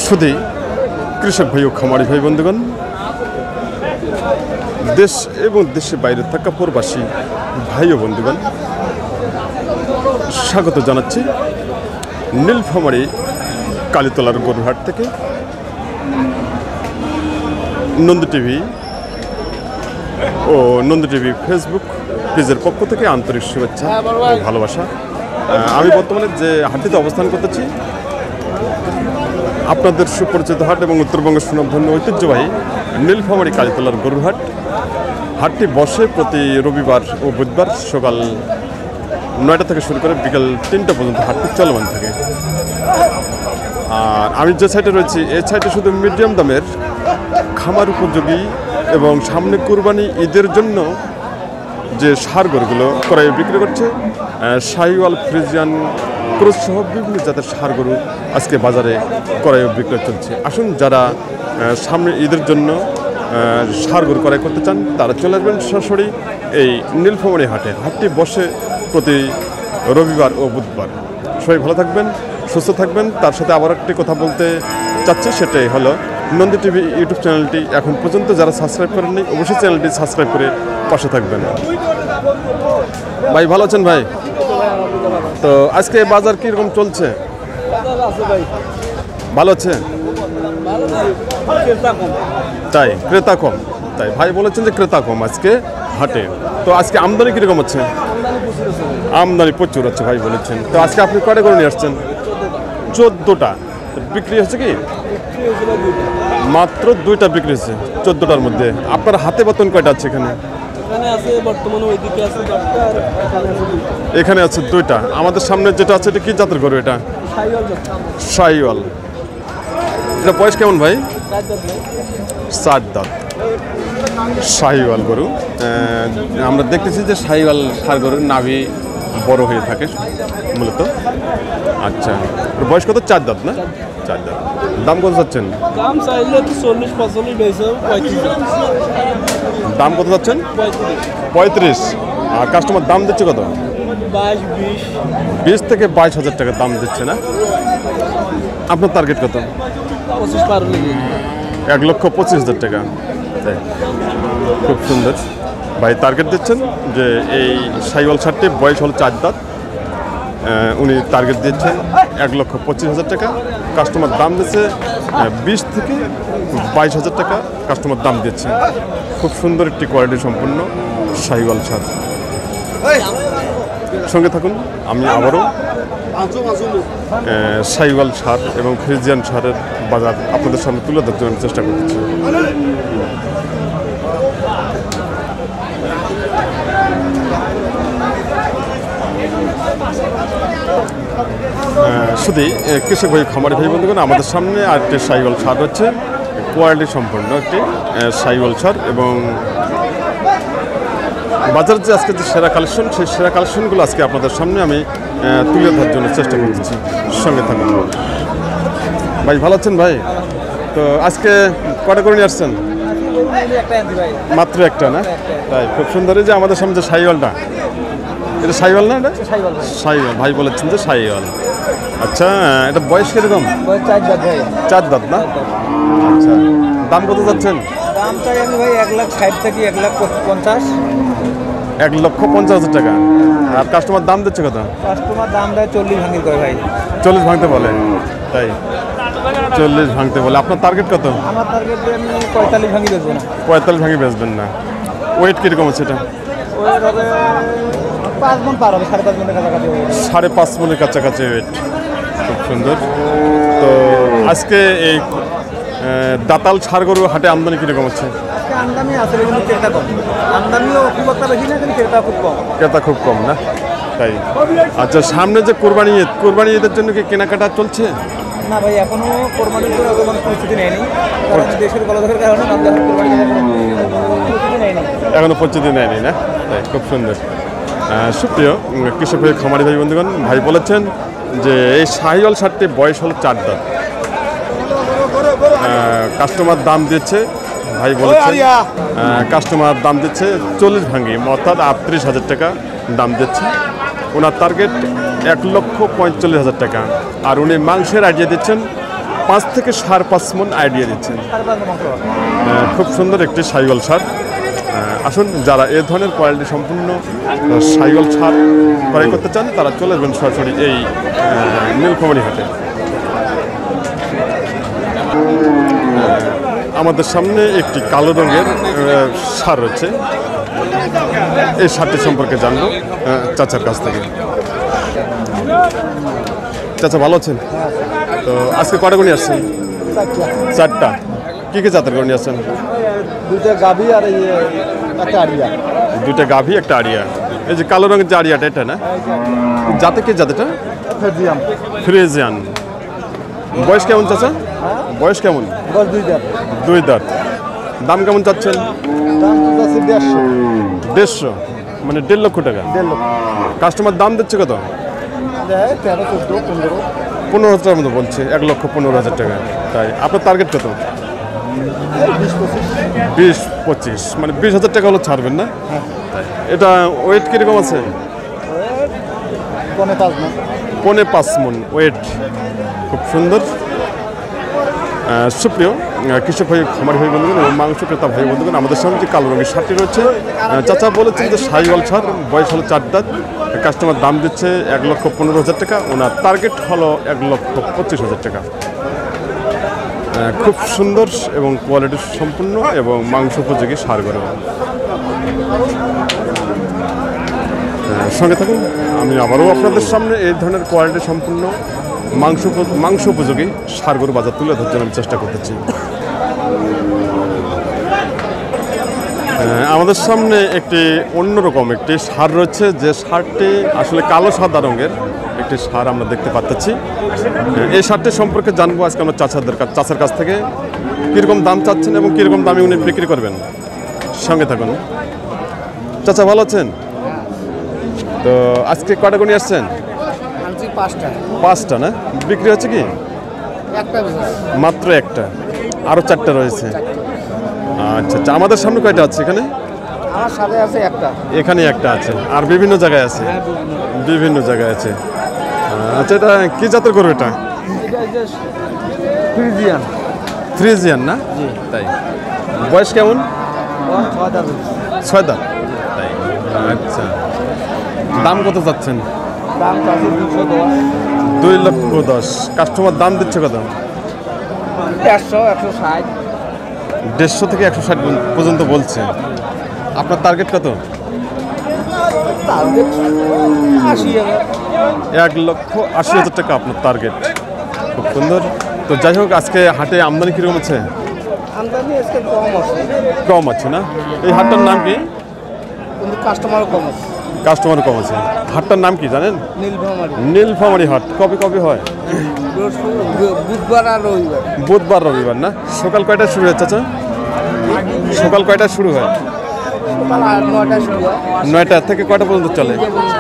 শুধু কৃষক ভাই ও খামারি ভাই বন্ধুগণ, দেশ এবং দেশের বাইরে থাকা প্রবাসী ভাই ও বন্ধুগণ, স্বাগত জানাচ্ছি নীলফামারী কালীতলার গরুহাট থেকে। নন্দী টিভি ও নন্দী টিভি ফেসবুক পেজের পক্ষ থেকে আন্তরিক শুভেচ্ছা ও ভালোবাসা। আমি বর্তমানে যে হাটটিতে অবস্থান করতেছি, আপনাদের সুপরিচিত হাট এবং উত্তরবঙ্গের সুনামধন্য ঐতিহ্যবাহী নীলফামারী কালীতলার গরুহাট। হাটটি বসে প্রতি রবিবার ও বুধবার সকাল 9টা থেকে শুরু করে বিকাল 3টা পর্যন্ত হাটটি চলমান থাকে। আর আমি যে সাইডে রয়েছি, এই সাইডে শুধু মিডিয়াম দামের খামার উপযোগী এবং সামনে কুরবানি ঈদের জন্য যে ষাঁড় গরুগুলো ক্রয়ে বিক্রি করছে, শাহিওয়াল, ফ্রিজিয়ান, ক্রস সহ বিভিন্ন জাতের ষাঁড় গরু আজকে বাজারে ক্রয় বিক্রয় চলছে। আসুন, যারা সামনে ঈদের জন্য ষাঁড় গরু ক্রয় করতে চান তারা চলে আসবেন সরাসরি এই নীলফামারী হাটে। হাটটি বসে প্রতি রবিবার ও বুধবার। সবাই ভালো থাকবেন, সুস্থ থাকবেন। তার সাথে আবার একটি কথা বলতে চাচ্ছি, সেটাই হলো নন্দী টিভি ইউটিউব চ্যানেলটি এখন পর্যন্ত যারা সাবস্ক্রাইব করেননি, অবশ্যই চ্যানেলটি সাবস্ক্রাইব করে পাশে থাকবেন। ভাই ভালো আছেন ভাই? তো আজকে বাজার কীরকম চলছে? ভালো আছে? তাই ক্রেতা কম? তাই ভাই বলেছেন যে ক্রেতা কম আজকে হাটে। তো আজকে আমদানি কীরকম হচ্ছে? আমদানি প্রচুর হচ্ছে ভাই বলেছেন। তো আজকে আপনি কয়টা করে নিয়ে আসছেন? 14টা। বিক্রি হচ্ছে কি? মাত্র 2টা বিক্রি হচ্ছে 14টার মধ্যে। আপনার হাতে বর্তমান কয়টা আছে এখানে? এখানে আছে 2টা। আমাদের সামনে যেটা আছে এটা কি জাতের গরু? এটা শাহিওয়াল। এটা বয়স কেমন ভাই? 4 দাঁত শাহিওয়াল গরু। আমরা দেখতেছি যে শাহিওয়াল ষাঁড় গরুর নাভি বড় হয়ে থাকে মূলত। আচ্ছা, বয়স কত? 4 দাঁত না? 4 দাঁত। দাম কত যাচ্ছেন? দাম চাইলে 40-45 বেশি 35। দাম কত যাচ্ছেন? 35। আর কাস্টমার দাম দিচ্ছে কত? 20 থেকে 22,000 টাকা দাম দিচ্ছে না? আপনার টার্গেট কত? 1,25,000 টাকা। তাই, খুব সুন্দর ভাই টার্গেট দিচ্ছেন যে এই শাহিওয়াল ষাঁড়টি বয়স হল 4 দাঁত। উনি টার্গেট দিচ্ছেন 1,25,000 টাকা। কাস্টমার দাম দিচ্ছে 20 থেকে 22,000 টাকা কাস্টমার দাম দিচ্ছে। খুব সুন্দর একটি কোয়ালিটি সম্পন্ন শাহিওয়াল ষাঁড়। সঙ্গে থাকুন, আমি আবারও শাহিওয়াল ষাঁড় এবং ফ্রিজিয়ান ষাঁড়ের বাজার আপনাদের সামনে তুলে ধরার জন্য চেষ্টা করতেছি। শুধু কৃষক ভাই, খামারি ভাই বন্ধুগণ, আমাদের সামনে আরেকটি শাহিওয়াল ষাঁড় হচ্ছে কোয়ালিটি সম্পন্ন একটি শাহিওয়াল ষাঁড়। এবং বাজারের যে আজকে যে সেরা কালেকশন, সেই সেরা কালেকশনগুলো আজকে আপনাদের সামনে আমি তুলে ধরার জন্য চেষ্টা করতেছি। সঙ্গে থাকুন ভাই। ভালো আছেন ভাই? তো আজকে কটা করে নিয়ে আসছেন? মাত্র একটা না? তাই, খুব সুন্দর। এই যে আমাদের সামনে যে শাহিওয়ালটা, এটা শাহিওয়াল না? এটা শাহিওয়াল ভাই বলেছেন যে শাহিওয়াল। আচ্ছা, এটা বয়স কিরকম? 4 দাঁত না? আচ্ছা, দাম কত যাচ্ছেন? দাম চাই আমি ভাই 1,60,000 থেকে 1,50,000। 1,50,000 টাকা। আর কাস্টমার দাম দিচ্ছে কত? কাস্টমার দাম দেয় 40 ভাঙি করে ভাই। 40 ভাঙতে বলে? তাই, 40 ভাঙতে বলে। আপনার টার্গেট কত? আমার টার্গেট আমি 45 ভাঙি বেচবো না। 45 ভাঙি বেচবেন না? ওয়েট কীরকম আছে এটা? ওয়েট হবে 5 মণ পার হবে, 5.5 মণের কাছাকাছি হবে। 5.5 মণের কাছাকাছি ওয়েট। খুব সুন্দর। তো আজকে এই দাতাল ষাঁড় গরু হাটে আমদানি কীরকম হচ্ছে? আমদানি আছে কিন্তু ক্রেতা কম। আমদানিও খুব একটা বেশি না, কিন্তু ক্রেতা খুব কম। ক্রেতা খুব কম না? তাই। আচ্ছা, সামনে যে কোরবানি ঈদের জন্য কি কেনাকাটা চলছে? না ভাই, এখনো কোরবানির কোনো পরিস্থিতি নেয়নি, কারণ দেশের গলদের কারণে প্রস্তুতি নেয়নি। এখনো প্রস্তুতি নেয়নি না? তাই, খুব সুন্দর। সুপ্রিয় কৃষক ভাই, খামারি ভাই বন্ধুগণ, ভাই বলেছেন যে এই শাহিওয়াল ষাঁড়টি বয়স হলো 4 দাঁত। কাস্টমার দাম দিচ্ছে, ভাই বলেছেন কাস্টমার দাম দিচ্ছে 40 ভাঙি, অর্থাৎ 38,000 টাকা দাম দিচ্ছে। ওনার টার্গেট 1,45,000 টাকা। আর উনি মাংসের আইডিয়া দিচ্ছেন 5 থেকে 5.5 মণ আইডিয়া দিচ্ছেন। খুব সুন্দর একটি সাইওয়াল সার। আসুন, যারা এ ধরনের কোয়ালিটি সম্পূর্ণ সাইওয়াল সার ক্রয় করতে চান তারা চলে আসবেন সরাসরি এই নীলফামারী হাটে। আমাদের সামনে একটি কালো রঙের সার রয়েছে। এই সারটি সম্পর্কে জানবো চাচার কাছ থেকে। চাচা ভালো আছেন? তো আজকে কটা গরু নিয়ে আসছেন? 4টা। কি কি জাতের গরু নিয়ে আসছেন? 2টা গাভী আর একটা আড়িয়া। 2টা গাভী, একটা আড়িয়া। এই যে কালো রঙের যে আড়িয়াটা, এটা না? জাতে কি জাতেটা? ফেজিয়াম। ফ্রিজিয়ান। বয়স কেমন চাচা? বয়স কেমন? বয়স 2 দাঁত। 2 দাঁত। দাম কেমন চাচ্ছেন? দাম আছে 150। 150, মানে 1.5 লক্ষ টাকা। 1.5 লক্ষ। কাস্টমার দাম দিচ্ছে কত? 13, 14, 15। 15,000 টাকার মতো বলছে। 1,15,000 টাকা। তাই আপনার টার্গেট কত? 20-25, মানে 20,000 টাকা হলো ছাড়বেন না? এটা ওয়েট কিরকম আছে? 5.5 মণ ওয়েট। খুব সুন্দর। সুপ্রিয় কৃষক ভাই, খামারি ভাই বন্ধুগণ এবং মাংস ক্রেতা ভাই বন্ধুগণ, আমাদের সামনে যে কালো রঙের শার্টটি রয়েছে, চাচা বলেছেন যে সাইওয়াল ছাড়, বয়স হলো 4 দাঁত। কাস্টমার দাম দিচ্ছে 1,15,000 টাকা। ওনার টার্গেট হলো 1,25,000 টাকা। খুব সুন্দর এবং কোয়ালিটি সম্পূর্ণ এবং মাংস উপযোগী সার গরু। সঙ্গে থাকুন, আমি আবারও আপনাদের সামনে এই ধরনের কোয়ালিটি সম্পূর্ণ মাংস উপযোগী সার গরু বাজার তুলে ধরতে আমি চেষ্টা করতেছি। আমাদের সামনে একটি অন্যরকম একটি সার রয়েছে, যে সারটি আসলে কালো সাদা রঙের একটি সার আমরা দেখতে পাচ্ছি। এই সারটি সম্পর্কে জানবো আজকে আমরা চাচার কাছ থেকে। কীরকম দাম চাচ্ছেন এবং কীরকম দামে উনি বিক্রি করবেন, সঙ্গে থাকুন। চাচা ভালো আছেন? তো আজকে কটা গরু নিয়ে আসছেন? 5টা না? বিক্রি হচ্ছে কি? মাত্র একটা, আরও 4টা রয়েছে। আচ্ছা আচ্ছা, আমাদের সামনে কয়টা আছে এখানে? আমার সাথে আছে একটা। এখানে একটা আছে, আর বিভিন্ন জায়গায় আছে। বিভিন্ন জায়গায় আছে। আচ্ছা, এটা কি জাতের গরু? এটা ফ্রিজিয়ান। ফ্রিজিয়ান না? তাই। বয়স কেমন? 6 দাঁত। তাই। আচ্ছা, দাম কত যাচ্ছেন? দাম আছে 2,10,000। কাস্টমার দাম দিচ্ছে কত? 150, 160। 150 থেকে 160 পর্যন্ত বলছে। আপনার টার্গেট কত? 1,80,000 টাকা আপনার টার্গেট। খুব সুন্দর। তো যাই হোক, আজকে হাটে আমদানি কীরকম আছে? আমদানি আজকে কম আছে। কম আছে না? এই হাটটার নাম কি? কিন্তু কাস্টমারও কম আছে। কাস্টমার কম আছে। হাটটার নাম কি জানেন? নীলফামারী। নীলফামারী হাট। কবে কবে হয়? বুধবার আর রবিবার। বুধবার রবিবার না? সকাল কয়টায় শুরু হয় চাচা? সকাল কয়টায় শুরু হয়? সকাল 8-9টায় শুরু হয়। 9টা থেকে কয়টা পর্যন্ত চলে?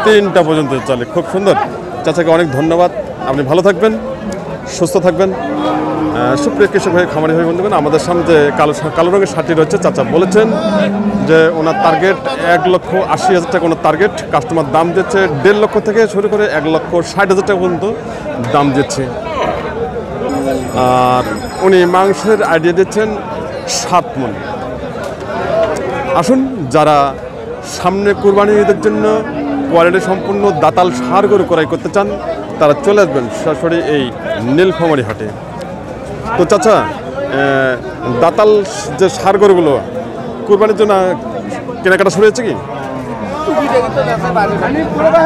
3টা পর্যন্ত চলে। খুব সুন্দর। চাচাকে অনেক ধন্যবাদ। আপনি ভালো থাকবেন, সুস্থ থাকবেন। সুপ্রিয় কৃষক ভাই, খামারি ভাই বন্ধুগণ, আমাদের সামনে যে কালো রঙের শার্টটি রয়েছে, চাচা বলেছেন যে ওনার টার্গেট 1,80,000 টাকা ওনার টার্গেট। কাস্টমার দাম দিচ্ছে 1.5 লক্ষ থেকে শুরু করে 1,60,000 টাকা পর্যন্ত দাম দিচ্ছে। আর উনি মাংসের আইডিয়া দিচ্ছেন 7 মণ। আসুন, যারা সামনে কুরবানি ঈদের জন্য কোয়ালিটি সম্পূর্ণ দাতাল সার গরু ক্রয় করতে চান তারা চলে আসবেন সরাসরি এই নীলফামারী হাটে। তো চাচা, দাতাল যে সার গরুগুলো কুরবানির জন্য কেনাকাটা শুরু হয়েছে কি?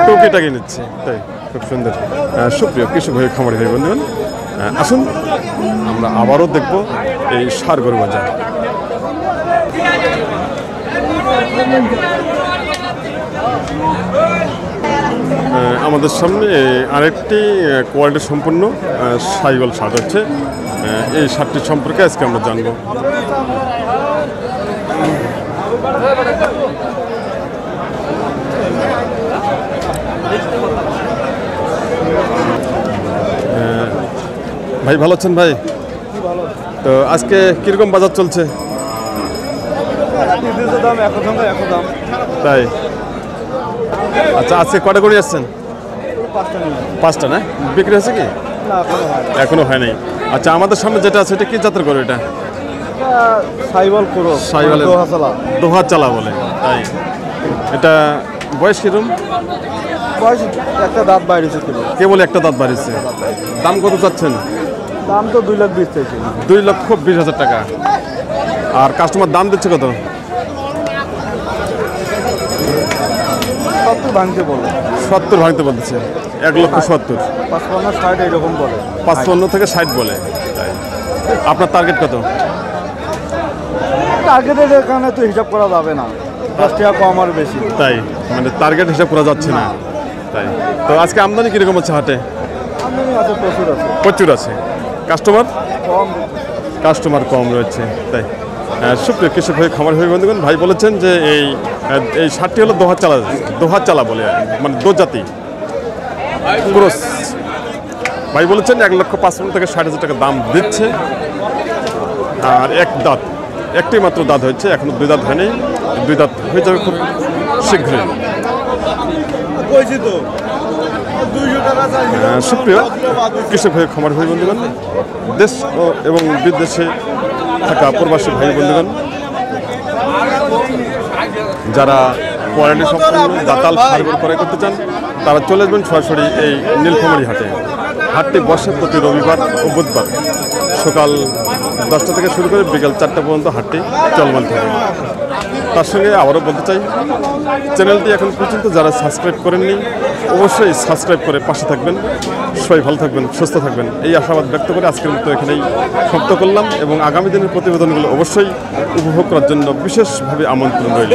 টুকিটাকি নিচ্ছে। তাই, খুব সুন্দর। সুপ্রিয় কৃষক ভাই, খামারি ভাই বন্ধুগণ, আসুন আমরা আবারও দেখব এই সার গরু বাজার। আমাদের সামনে আরেকটি কোয়ালিটি সম্পন্ন সাইওয়াল সার হচ্ছে। এই সারটির সম্পর্কে আজকে আমরা জানবো। ভাই ভালো আছেন ভাই? তো আজকে কিরকম বাজার চলছে? তাই। আচ্ছা, আজকে কটা করে আসছেন? 5টা নিয়ে 5টা না বিক্রি হয়েছে কি না এখনো হয় এখনো হয় নাই। আচ্ছা আমাদের সামনে যেটা আছে এটা কি জাতের গরু এটা? সাইবল করো সাইওয়ালের দোহা চালা বলে তাই। এটা বয়স কিরম? বয়স একটা দাঁত বাইরেছে কিলো কেবল একটা দাঁত বাড়িছে। দাম কত চাচ্ছেন? দাম তো 2 লাখ 20 চাইছি 2,20,000 টাকা। আর কাস্টমার দাম দিচ্ছে কত? 70 ভাঙতে বলে 70 ভাঙতে বলতেছে। 1,70,000। 55 60 এরকম বলে 55 থেকে 60 বলে তাই। আপনার টার্গেট কত? টার্গেটের এখানে তো হিসাব করা যাবে না, 10 টাকা কম আর বেশি। তাই মানে টার্গেট হিসাব করা যাচ্ছে না তাই। তো আজকে আমদানি কীরকম হচ্ছে হাটে? আমদানি আছে, প্রচুর আছে, প্রচুর আছে। কাস্টমার কম। কম রয়েছে তাই। সুপ্রিয় কৃষক হয়ে খামার হয়ে বন্ধুগণ, ভাই বলেছেন যে এই ষাটটি হলো দোহা চালা বলে, মানে দোজাতি ক্রস। ভাই বলেছেন 1,55,000 থেকে 60,000 টাকা দাম দিচ্ছে। আর একটি মাত্র দাঁত হয়েছে, এখনো 2 দাঁত হয়নি। 2 দাঁত হয়ে যাবে খুব শীঘ্রই। সুপ্রিয় কৃষক ভাই খামার ভাই বন্ধুগণ, দেশ এবং বিদেশে থাকা প্রবাসী ভাই বন্ধুগণ, যারা কোয়ালিটি সম্পন্ন দাতাল সার ক্রয় করতে চান তারা চলে আসবেন সরাসরি এই নীলফামারী হাটে। হাটটি বসে প্রতি রবিবার ও বুধবার সকাল 10টা থেকে শুরু করে বিকাল 4টা পর্যন্ত হাটটি চলমান থাকে। তার সঙ্গে আবারও বলতে চাই, চ্যানেলটি এখন পর্যন্ত যারা সাবস্ক্রাইব করেননি অবশ্যই সাবস্ক্রাইব করে পাশে থাকবেন। সবাই ভালো থাকবেন, সুস্থ থাকবেন, এই আশাবাদ ব্যক্ত করে আজকের মতো এখানেই সমাপ্ত করলাম। এবং আগামী দিনের প্রতিবেদনগুলো অবশ্যই উপভোগ করার জন্য বিশেষভাবে আমন্ত্রণ রইল।